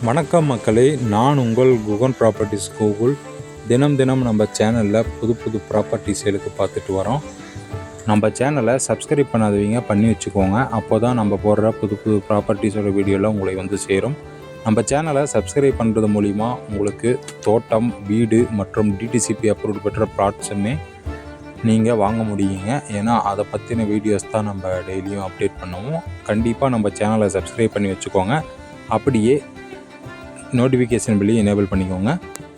வணக்கம் மக்களே, நான் உங்கள் குகன் ப்ராப்பர்ட்டிஸ் கூகுள். தினம் நம்ம சேனலில் புது ப்ராப்பர்ட்டி சேலுக்கு பார்த்துட்டு வரோம். நம்ம சேனலை சப்ஸ்கிரைப் பண்ணாதவங்க பண்ணி வச்சுக்கோங்க. அப்போ தான் நம்ம போடுற புது ப்ராப்பர்ட்டிஸோட வீடியோலாம் உங்களை வந்து சேரும். நம்ம சேனலை சப்ஸ்கிரைப் பண்ணுறது மூலிமா உங்களுக்கு தோட்டம், வீடு மற்றும் டிடிசிபி அப்ரூவ்ட் பெற்ற ப்ளாட்ஸுமே நீங்கள் வாங்க முடியுங்க. ஏன்னா அதை பற்றின வீடியோஸ் தான் நம்ம டெய்லியும் அப்டேட் பண்ணுவோம். கண்டிப்பாக நம்ம சேனலை சப்ஸ்கிரைப் பண்ணி வச்சுக்கோங்க. அப்படியே நோட்டிஃபிகேஷன் பில்லி எனேபிள் பண்ணிக்கோங்க.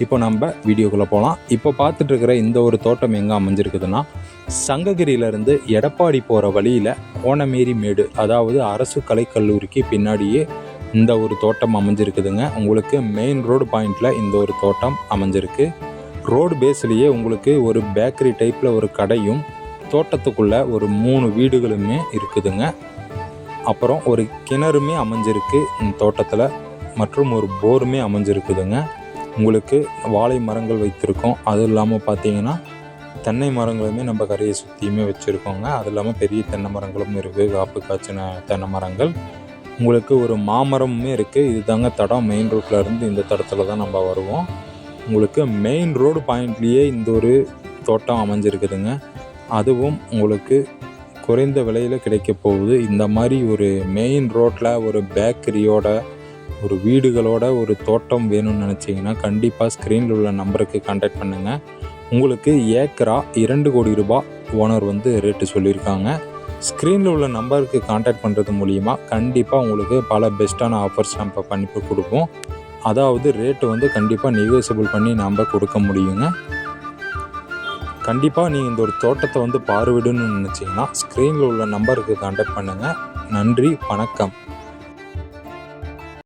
இப்போ நம்ம வீடியோக்குள்ளே போகலாம். இப்போ பார்த்துட்டு இருக்கிற இந்த ஒரு தோட்டம் எங்கே அமைஞ்சிருக்குதுன்னா, சங்ககிரியிலேருந்து எடப்பாடி போகிற வழியில் கோணமேரி மேடு, அதாவது அரசு கலைக்கல்லூரிக்கு பின்னாடியே இந்த ஒரு தோட்டம் அமைஞ்சிருக்குதுங்க. உங்களுக்கு மெயின் ரோடு பாயிண்டில் இந்த ஒரு தோட்டம் அமைஞ்சிருக்கு. ரோடு பேஸ்லேயே உங்களுக்கு ஒரு பேக்கரி டைப்பில் ஒரு கடையும், தோட்டத்துக்குள்ளே ஒரு 3 வீடுகளுமே இருக்குதுங்க. அப்புறம் ஒரு கிணறுமே அமைஞ்சிருக்கு இந்த தோட்டத்தில், மற்றும் ஒரு போருமே அமைஞ்சிருக்குதுங்க. உங்களுக்கு வாழை மரங்கள் வைத்திருக்கோம். அதுவும் இல்லாமல் பார்த்தீங்கன்னா தென்னை மரங்களுமே நம்ம கரையை சுற்றியுமே வச்சுருக்கோங்க. அது இல்லாமல் பெரிய தென்னை மரங்களும் இருக்குது, காப்பு காய்ச்சின தென்னை மரங்கள். உங்களுக்கு ஒரு மாமரமுமே இருக்குது. இது தாங்க தடம். மெயின் ரோட்டில் இருந்து இந்த தடத்தில் தான் நம்ம வருவோம். உங்களுக்கு மெயின் ரோடு பாயிண்ட்லேயே இந்த ஒரு தோட்டம் அமைஞ்சிருக்குதுங்க. அதுவும் உங்களுக்கு குறைந்த விலையில் கிடைக்க போகுது. இந்த மாதிரி ஒரு மெயின் ரோட்டில் ஒரு பேக்கரியோட, ஒரு வீடுகளோட ஒரு தோட்டம் வேணும்னு நினச்சிங்கன்னா கண்டிப்பாக ஸ்க்ரீனில் உள்ள நம்பருக்கு கான்டாக்ட் பண்ணுங்கள். உங்களுக்கு ஏக்கரா 2 கோடி ரூபாய் ஓனர் வந்து ரேட்டு சொல்லியிருக்காங்க. ஸ்க்ரீனில் உள்ள நம்பருக்கு கான்டாக்ட் பண்ணுறது மூலிமா கண்டிப்பாக உங்களுக்கு பல பெஸ்ட்டான ஆஃபர்ஸ் நம்ம பண்ணி கொடுப்போம். அதாவது ரேட்டு வந்து கண்டிப்பாக நெகோசியபிள் பண்ணி நம்ம கொடுக்க முடியுங்க. கண்டிப்பாக நீங்கள் இந்த ஒரு தோட்டத்தை வந்து பார்வையிடணும்னு நினச்சிங்கன்னா ஸ்க்ரீனில் உள்ள நம்பருக்கு கான்டாக்ட் பண்ணுங்கள். நன்றி, வணக்கம்.